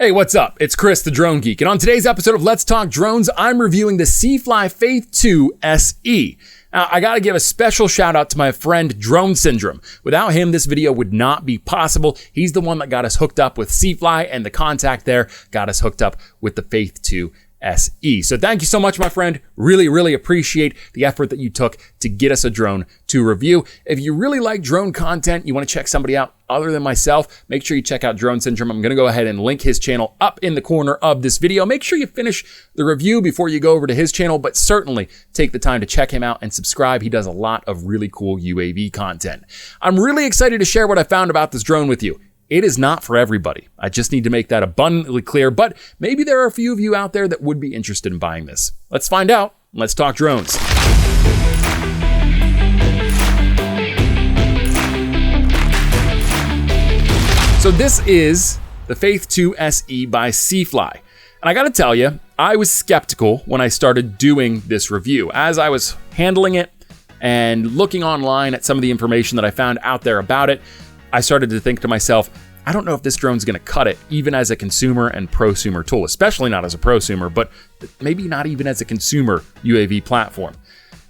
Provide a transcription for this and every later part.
Hey, what's up? It's Chris, the Drone Geek, and on today's episode of Let's Talk Drones, I'm reviewing the C-Fly Faith 2 SE. Now, I gotta give a special shout out to my friend Drone Syndrome. Without him, this video would not be possible. He's the one that got us hooked up with C-Fly, and the contact there got us hooked up with the Faith 2 SE. So thank you so much, my friend. Really appreciate the effort that you took to get us a drone to review. If you really like drone content, you want to check somebody out other than myself, make sure you check out Drone Syndrome. I'm going to go ahead and link his channel up in the corner of this video. Make sure you finish the review before you go over to his channel, but certainly take the time to check him out and subscribe. He does a lot of really cool UAV content. I'm really excited to share what I found about this drone with you. It is not for everybody. I just need to make that abundantly clear, but maybe there are a few of you out there that would be interested in buying this. Let's find out. Let's talk drones. So this is the Faith 2 SE by C-Fly. And I gotta tell you, I was skeptical when I started doing this review. As I was handling it and looking online at some of the information that I found out there about it, I started to think to myself, I don't know if this drone's gonna cut it, even as a consumer and prosumer tool, especially not as a prosumer, but maybe not even as a consumer UAV platform.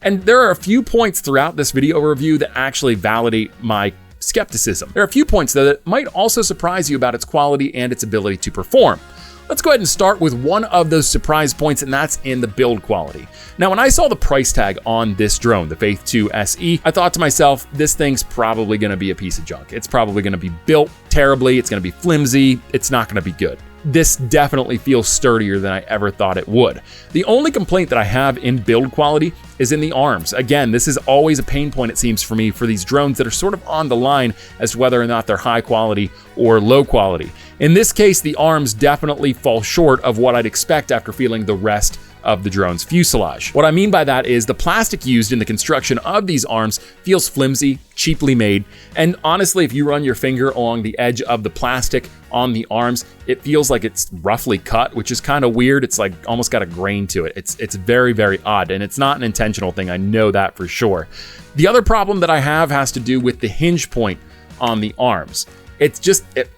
And there are a few points throughout this video review that actually validate my skepticism. There are a few points, though, that might also surprise you about its quality and its ability to perform. Let's go ahead and start with one of those surprise points, and that's in the build quality. Now, when I saw the price tag on this drone, the Faith 2 SE, I thought to myself, this thing's probably gonna be a piece of junk. It's probably gonna be built terribly, it's gonna be flimsy, it's not gonna be good. This definitely feels sturdier than I ever thought it would. The only complaint that I have in build quality is in the arms. Again, this is always a pain point, it seems, for me, for these drones that are sort of on the line as to whether or not they're high quality or low quality. In this case, the arms definitely fall short of what I'd expect after feeling the rest of the drone's fuselage. What I mean by that is the plastic used in the construction of these arms feels flimsy, cheaply made, and honestly, if you run your finger along the edge of the plastic on the arms, it feels like it's roughly cut, which is kind of weird. It's like almost got a grain to it. It's very odd, and it's not an intentional thing. I know that for sure. The other problem that I have has to do with the hinge point on the arms. It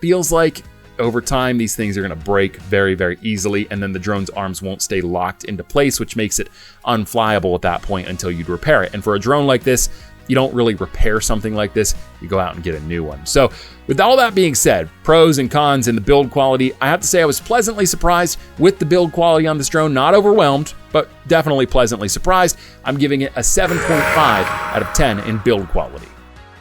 feels like over time, these things are gonna break very easily, and then the drone's arms won't stay locked into place, which makes it unflyable at that point until you'd repair it. And for a drone like this, you don't really repair something like this, you go out and get a new one. So with all that being said, pros and cons in the build quality, I have to say I was pleasantly surprised with the build quality on this drone. Not overwhelmed, but definitely pleasantly surprised. I'm giving it a 7.5 out of 10 in build quality.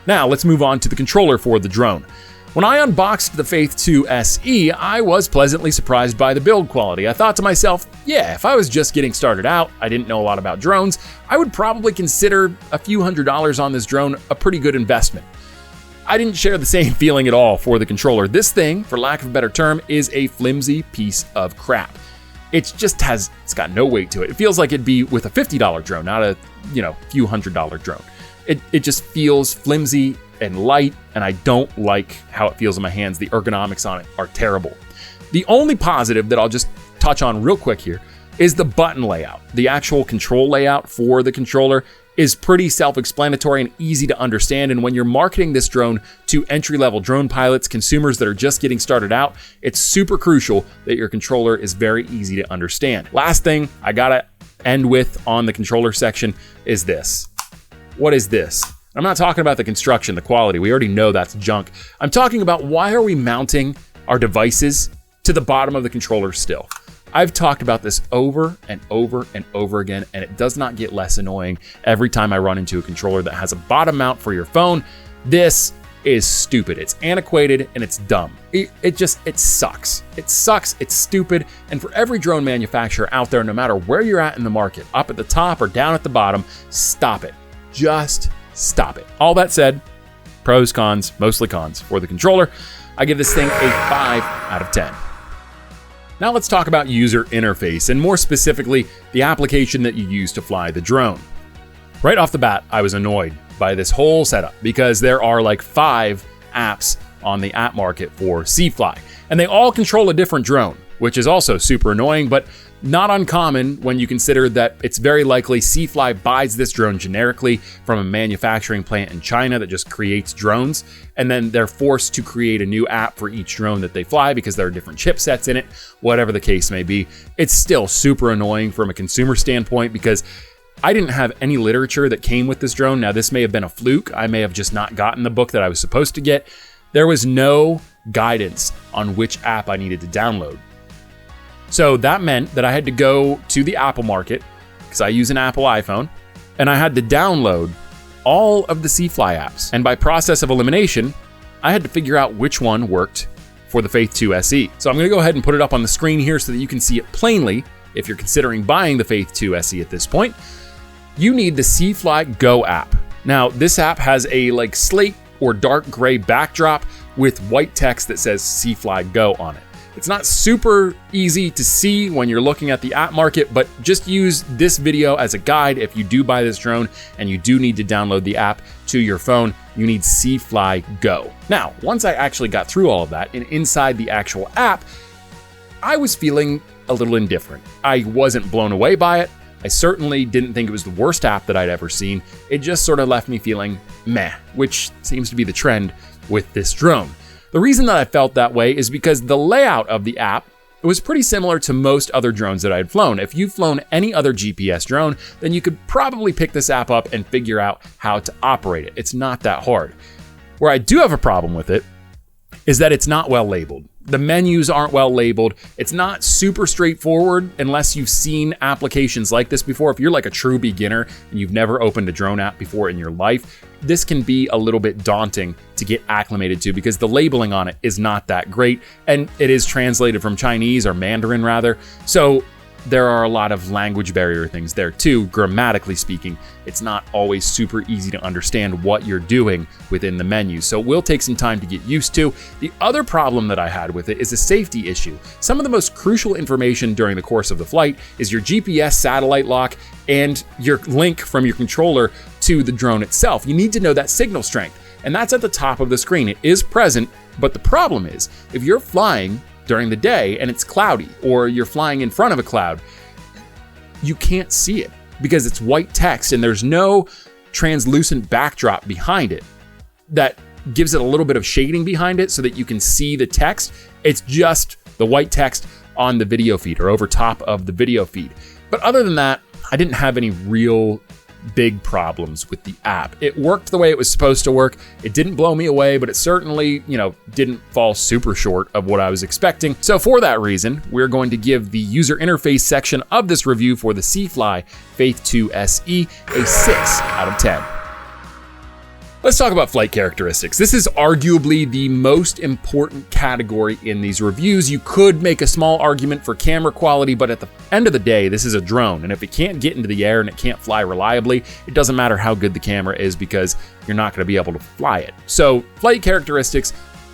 Now let's move on to the controller for the drone. When I unboxed the Faith 2 SE, I was pleasantly surprised by the build quality. I thought to myself, yeah, if I was just getting started out, I didn't know a lot about drones, I would probably consider a few $100s on this drone a pretty good investment. I didn't share the same feeling at all for the controller. This thing, for lack of a better term, is a flimsy piece of crap. It's got no weight to it. It feels like it'd be with a $50 drone, not a, few $100 drone. It just feels flimsy and light, and I don't like how it feels in my hands. The ergonomics on it are terrible. The only positive that I'll just touch on real quick here is the button layout. The actual control layout for the controller is pretty self-explanatory and easy to understand, and when you're marketing this drone to entry-level drone pilots, consumers that are just getting started out, it's super crucial that your controller is very easy to understand. Last thing I gotta end with on the controller section is this. What is this? I'm not talking about the construction, the quality. We already know that's junk. I'm talking about why are we mounting our devices to the bottom of the controller still? I've talked about this over and over again, and it does not get less annoying every time I run into a controller that has a bottom mount for your phone. This is stupid. It's antiquated and it's dumb. It sucks. It sucks, it's stupid, and for every drone manufacturer out there, no matter where you're at in the market, up at the top or down at the bottom, stop it. Just stop it. All that said, pros, cons, mostly cons for the controller. I give this thing a 5 out of 10. Now let's talk about user interface, and more specifically, the application that you use to fly the drone. Right off the bat, I was annoyed by this whole setup because there are like 5 apps on the app market for C-Fly, and they all control a different drone. which is also super annoying, but not uncommon when you consider that it's very likely C-Fly buys this drone generically from a manufacturing plant in China that just creates drones, and then they're forced to create a new app for each drone that they fly because there are different chipsets in it, whatever the case may be. It's still super annoying from a consumer standpoint because I didn't have any literature that came with this drone. Now, this may have been a fluke. I may have just not gotten the book that I was supposed to get. There was no guidance on which app I needed to download. So that meant that I had to go to the Apple Market, because I use an Apple iPhone, and I had to download all of the C-Fly apps. And by process of elimination, I had to figure out which one worked for the Faith 2 SE. So I'm gonna go ahead and put it up on the screen here so that you can see it plainly. If you're considering buying the Faith 2 SE at this point, you need the C-Fly Go app. Now, this app has a slate or dark gray backdrop with white text that says C-Fly Go on it. It's not super easy to see when you're looking at the app market, but just use this video as a guide. If you do buy this drone and you do need to download the app to your phone, you need C-Fly Go. Now, once I actually got through all of that and inside the actual app, I was feeling a little indifferent. I wasn't blown away by it. I certainly didn't think it was the worst app that I'd ever seen. It just sort of left me feeling meh, which seems to be the trend with this drone. The reason that I felt that way is because the layout of the app was pretty similar to most other drones that I had flown. If you've flown any other GPS drone, then you could probably pick this app up and figure out how to operate it. It's not that hard. Where I do have a problem with it is that it's not well labeled. The menus aren't well labeled. It's not super straightforward unless you've seen applications like this before. If you're like a true beginner and you've never opened a drone app before in your life, this can be a little bit daunting to get acclimated to because the labeling on it is not that great, and it is translated from Chinese or Mandarin rather. So there are a lot of language barrier things there too. Grammatically speaking, it's not always super easy to understand what you're doing within the menu. So it will take some time to get used to. The other problem that I had with it is a safety issue. Some of the most crucial information during the course of the flight is your GPS satellite lock and your link from your controller to the drone itself. You need to know that signal strength, and that's at the top of the screen. It is present, but the problem is if you're flying during the day and it's cloudy, or you're flying in front of a cloud, you can't see it because it's white text and there's no translucent backdrop behind it that gives it a little bit of shading behind it so that you can see the text. It's just the white text on the video feed or over top of the video feed. But other than that, I didn't have any real big problems with the app. It worked the way it was supposed to work. It didn't blow me away, but it certainly, didn't fall super short of what I was expecting. So for that reason, we're going to give the user interface section of this review for the C-Fly Faith 2 SE a 6 out of 10. Let's talk about flight characteristics. This is arguably the most important category in these reviews. You could make a small argument for camera quality, but at the end of the day, this is a drone. And if it can't get into the air and it can't fly reliably, it doesn't matter how good the camera is because you're not going to be able to fly it. So flight characteristics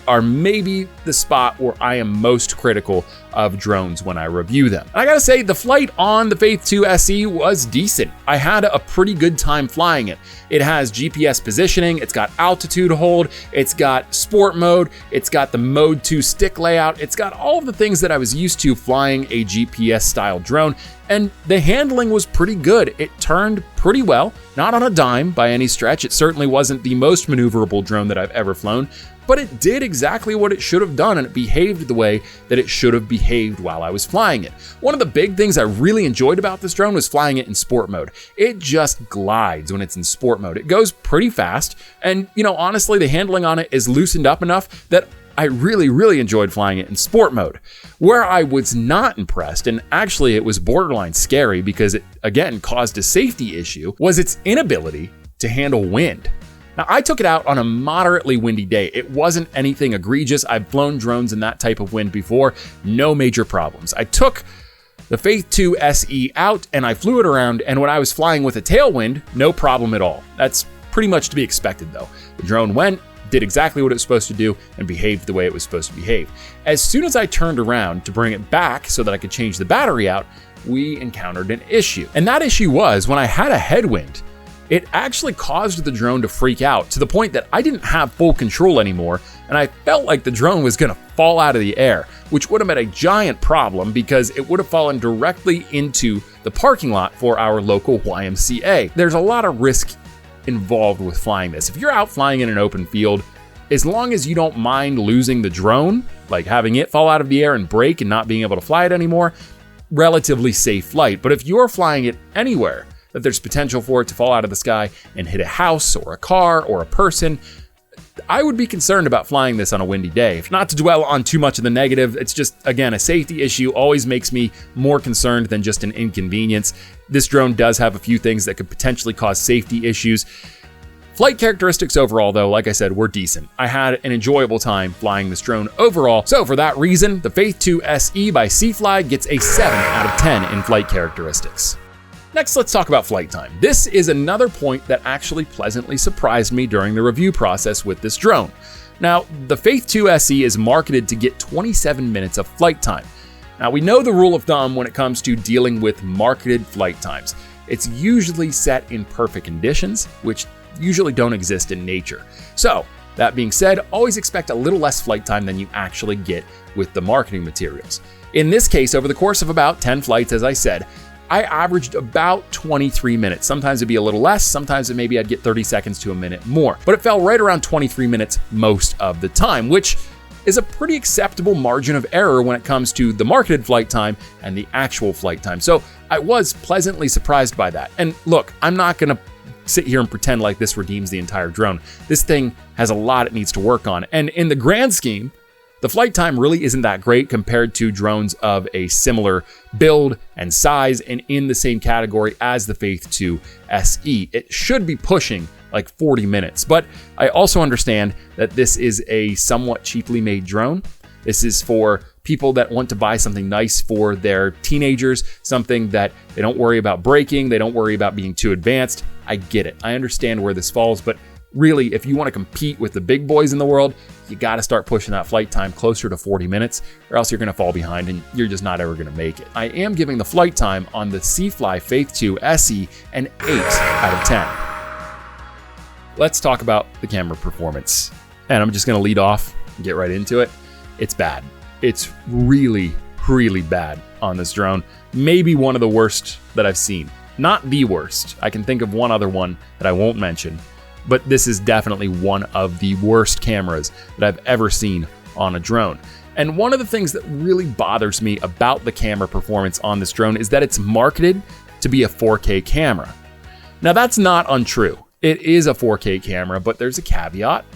are maybe the spot where I am most critical of drones when I review them. And I gotta say, the flight on the Faith 2 SE was decent. I had a pretty good time flying it. It has GPS positioning, it's got altitude hold, it's got sport mode, it's got the Mode 2 stick layout, it's got all of the things that I was used to flying a GPS style drone, and the handling was pretty good. It turned pretty well, not on a dime by any stretch. It certainly wasn't the most maneuverable drone that I've ever flown, but it did exactly what it should have done, and it behaved the way that it should have behaved while I was flying it. One of the big things I really enjoyed about this drone was flying it in sport mode. It just glides when it's in sport mode. It goes pretty fast, and honestly, the handling on it is loosened up enough that I really, really enjoyed flying it in sport mode. Where I was not impressed, and actually it was borderline scary because it, again, caused a safety issue, was its inability to handle wind. Now, I took it out on a moderately windy day. It wasn't anything egregious. I've flown drones in that type of wind before, no major problems. I took the Faith 2 SE out and I flew it around, and when I was flying with a tailwind, no problem at all. That's pretty much to be expected though. The drone went, did exactly what it was supposed to do, and behaved the way it was supposed to behave. As soon as I turned around to bring it back so that I could change the battery out, we encountered an issue. And that issue was when I had a headwind, it actually caused the drone to freak out to the point that I didn't have full control anymore, and I felt like the drone was gonna fall out of the air, which would have been a giant problem because it would have fallen directly into the parking lot for our local YMCA. There's a lot of risk involved with flying this. If you're out flying in an open field, as long as you don't mind losing the drone, like having it fall out of the air and break and not being able to fly it anymore, relatively safe flight. But if you're flying it anywhere that there's potential for it to fall out of the sky and hit a house or a car or a person, I would be concerned about flying this on a windy day. Not to dwell on too much of the negative, it's just, again, a safety issue always makes me more concerned than just an inconvenience. This drone does have a few things that could potentially cause safety issues. Flight characteristics overall, though, like I said, were decent. I had an enjoyable time flying this drone overall, so for that reason, the Faith 2 SE by Seafly gets a 7 out of 10 in flight characteristics. Next, let's talk about flight time. This is another point that actually pleasantly surprised me during the review process with this drone. Now, the Faith 2 SE is marketed to get 27 minutes of flight time. Now, we know the rule of thumb when it comes to dealing with marketed flight times. It's usually set in perfect conditions, which usually don't exist in nature. So, that being said, always expect a little less flight time than you actually get with the marketing materials. In this case, over the course of about 10 flights, as I said, I averaged about 23 minutes. Sometimes it'd be a little less, sometimes maybe I'd get 30 seconds to a minute more, but it fell right around 23 minutes most of the time, which is a pretty acceptable margin of error when it comes to the marketed flight time and the actual flight time. So I was pleasantly surprised by that. And look, I'm not gonna sit here and pretend like this redeems the entire drone. This thing has a lot it needs to work on. And in the grand scheme, the flight time really isn't that great compared to drones of a similar build and size and in the same category as the Faith 2 SE. It should be pushing like 40 minutes, but I also understand that this is a somewhat cheaply made drone. This is for people that want to buy something nice for their teenagers, something that they don't worry about breaking, they don't worry about being too advanced. I get it. I understand where this falls, but really, if you want to compete with the big boys in the world, you got to start pushing that flight time closer to 40 minutes, or else you're going to fall behind and you're just not ever going to make it. I am giving the flight time on the Seafly Faith 2 SE an 8 out of 10. Let's talk about the camera performance. And I'm just going to lead off and get right into it. It's bad. It's really, really bad on this drone. Maybe one of the worst that I've seen. Not the worst. I can think of one other one that I won't mention, but this is definitely one of the worst cameras that I've ever seen on a drone. And one of the things that really bothers me about the camera performance on this drone is that it's marketed to be a 4K camera. Now that's not untrue. It is a 4K camera, but there's a caveat.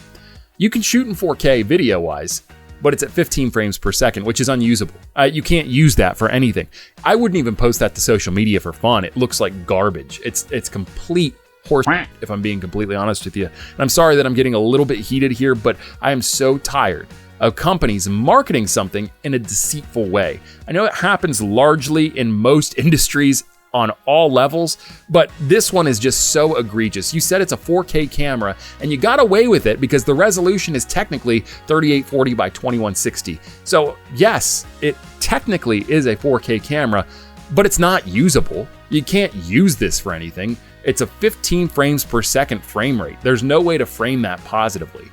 You can shoot in 4K video-wise, but it's at 15 frames per second, which is unusable. You can't use that for anything. I wouldn't even post that to social media for fun. It looks like garbage. It's complete horse, if I'm being completely honest with you. And I'm sorry that I'm getting a little bit heated here, but I am so tired of companies marketing something in a deceitful way. I know it happens largely in most industries on all levels, but this one is just so egregious. You said it's a 4K camera and you got away with it because the resolution is technically 3840 by 2160. So yes, it technically is a 4K camera, but it's not usable. You can't use this for anything. It's a 15 frames per second frame rate. There's no way to frame that positively.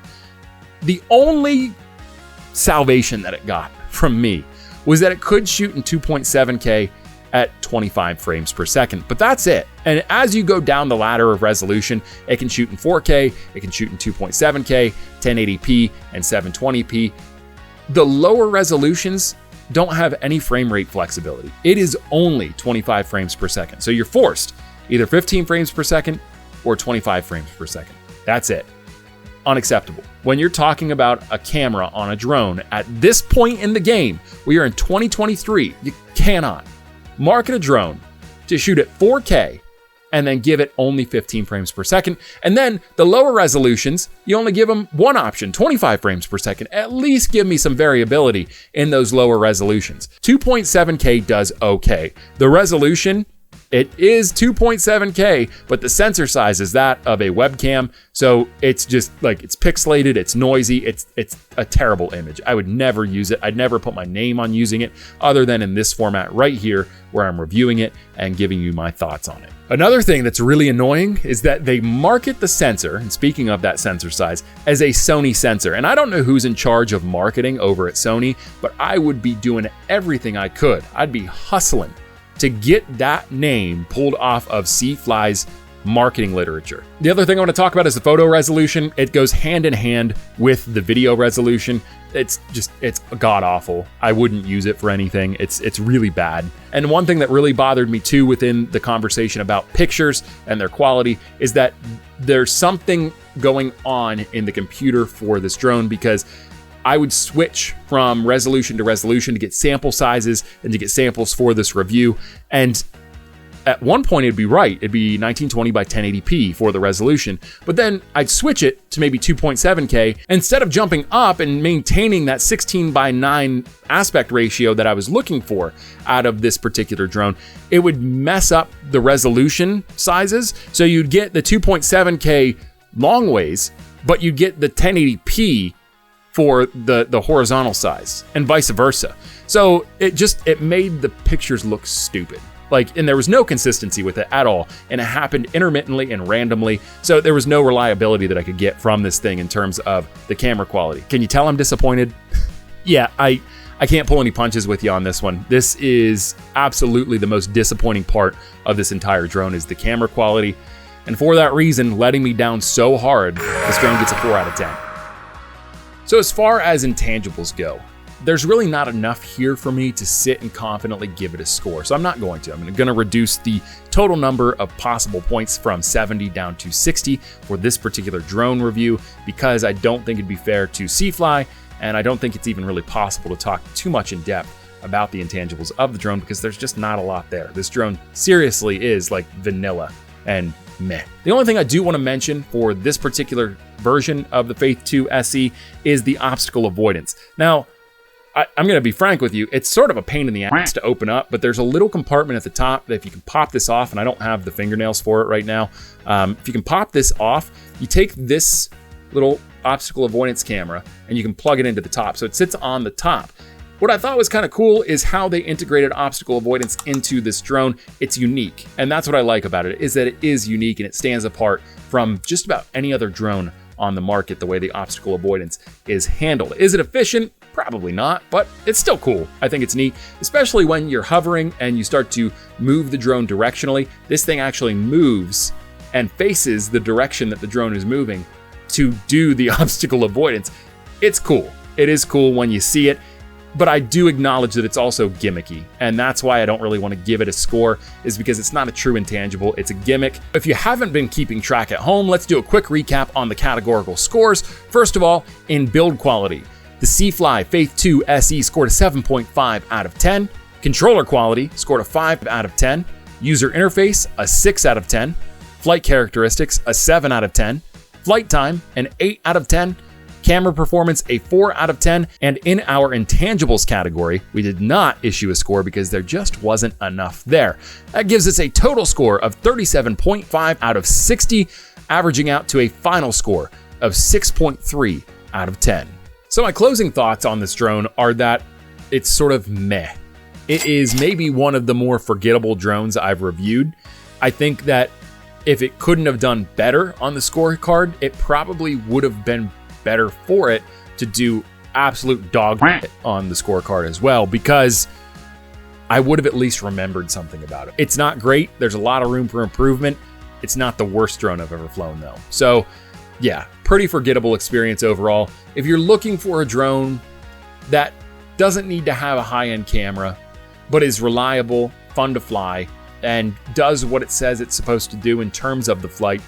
The only salvation that it got from me was that it could shoot in 2.7K at 25 frames per second, but that's it. And as you go down the ladder of resolution, it can shoot in 4K, it can shoot in 2.7K, 1080p, and 720p. The lower resolutions don't have any frame rate flexibility. It is only 25 frames per second. So you're forced either 15 frames per second or 25 frames per second. That's it. Unacceptable. When you're talking about a camera on a drone at this point in the game, we are in 2023, you cannot market a drone to shoot at 4K and then give it only 15 frames per second. And then the lower resolutions, you only give them one option, 25 frames per second. At least give me some variability in those lower resolutions. 2.7K does okay. The resolution It is 2.7K, but the sensor size is that of a webcam. So it's just like, it's pixelated, it's noisy, it's a terrible image. I would never use it. I'd never put my name on using it other than in this format right here where I'm reviewing it and giving you my thoughts on it. Another thing that's really annoying is that they market the sensor, and speaking of that sensor size, as a Sony sensor. And I don't know who's in charge of marketing over at Sony, but I would be doing everything I could. I'd be hustling to get that name pulled off of C-Fly's marketing literature. The other thing I want to talk about is the photo resolution. It goes hand in hand with the video resolution. It's god awful. I wouldn't use it for anything. It's really bad. And one thing that really bothered me too within the conversation about pictures and their quality is that there's something going on in the computer for this drone, because I would switch from resolution to resolution to get sample sizes and to get samples for this review. And at one point it'd be right. It'd be 1920 by 1080p for the resolution. But then I'd switch it to maybe 2.7K. Instead of jumping up and maintaining that 16 by 9 aspect ratio that I was looking for out of this particular drone, it would mess up the resolution sizes. So you'd get the 2.7K long ways, but you'd get the 1080p for the horizontal size and vice versa. So it made the pictures look stupid. And there was no consistency with it at all. And it happened intermittently and randomly. So there was no reliability that I could get from this thing in terms of the camera quality. Can you tell I'm disappointed? Yeah, I can't pull any punches with you on this one. This is absolutely the most disappointing part of this entire drone is the camera quality. And for that reason, letting me down so hard, this drone gets a 4 out of 10. So as far as intangibles go, there's really not enough here for me to sit and confidently give it a score. So I'm not going to. I'm going to reduce the total number of possible points from 70 down to 60 for this particular drone review, because I don't think it'd be fair to C-Fly, and I don't think it's even really possible to talk too much in depth about the intangibles of the drone, because there's just not a lot there. This drone seriously is like vanilla and meh. The only thing I do want to mention for this particular version of the Faith 2 SE is the obstacle avoidance. Now, I'm going to be frank with you, it's sort of a pain in the ass to open up, but there's a little compartment at the top that if you can pop this off, and I don't have the fingernails for it right now, if you can pop this off, you take this little obstacle avoidance camera and you can plug it into the top. So it sits on the top. What I thought was kind of cool is how they integrated obstacle avoidance into this drone. It's unique, and that's what I like about it, is that it is unique and it stands apart from just about any other drone on the market, the way the obstacle avoidance is handled. Is it efficient? Probably not, but it's still cool. I think it's neat, especially when you're hovering and you start to move the drone directionally. This thing actually moves and faces the direction that the drone is moving to do the obstacle avoidance. It's cool. It is cool when you see it, but I do acknowledge that it's also gimmicky, and that's why I don't really want to give it a score, is because it's not a true intangible, it's a gimmick. If you haven't been keeping track at home, let's do a quick recap on the categorical scores. First of all, in build quality, the C-Fly Faith 2 SE scored a 7.5 out of 10. Controller quality scored a 5 out of 10. User interface, a 6 out of 10. Flight characteristics, a 7 out of 10. Flight time, an 8 out of 10. Camera performance, a 4 out of 10. And in our intangibles category, we did not issue a score because there just wasn't enough there. That gives us a total score of 37.5 out of 60, averaging out to a final score of 6.3 out of 10. So my closing thoughts on this drone are that it's sort of meh. It is maybe one of the more forgettable drones I've reviewed. I think that if it couldn't have done better on the scorecard, it probably would have been better for it to do absolute dog shit on the scorecard as well, because I would have at least remembered something about it. It's not great. There's a lot of room for improvement. It's not the worst drone I've ever flown though. So yeah, pretty forgettable experience overall. If you're looking for a drone that doesn't need to have a high-end camera, but is reliable, fun to fly, and does what it says it's supposed to do in terms of the flight,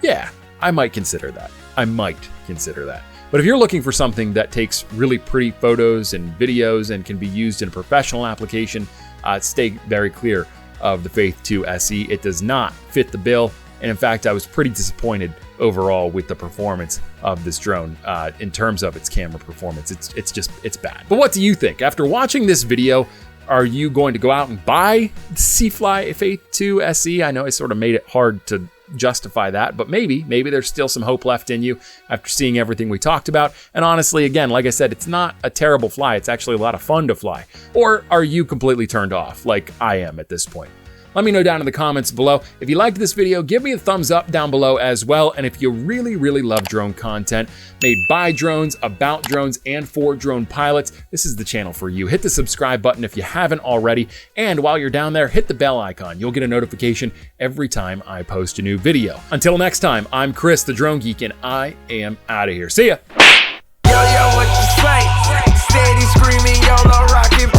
yeah, I might consider that. But if you're looking for something that takes really pretty photos and videos and can be used in a professional application, stay very clear of the Faith 2 SE. It does not fit the bill. And in fact, I was pretty disappointed overall with the performance of this drone in terms of its camera performance. It's bad. But what do you think? After watching this video, Are you going to go out and buy the C-Fly Faith 2 SE? I know I sort of made it hard to justify that, but maybe there's still some hope left in you after seeing everything we talked about. And honestly, again, like I said, it's not a terrible fly. It's actually a lot of fun to fly. Or are you completely turned off like I am at this point? Let me know down in the comments below. If you liked this video, give me a thumbs up down below as well. And if you really, really love drone content made by drones, about drones, and for drone pilots, this is the channel for you. Hit the subscribe button if you haven't already. And while you're down there, hit the bell icon. You'll get a notification every time I post a new video. Until next time, I'm Chris, the Drone Geek, and I am out of here. See ya. Yo, what you say? Steady screaming, YOLO, rockin'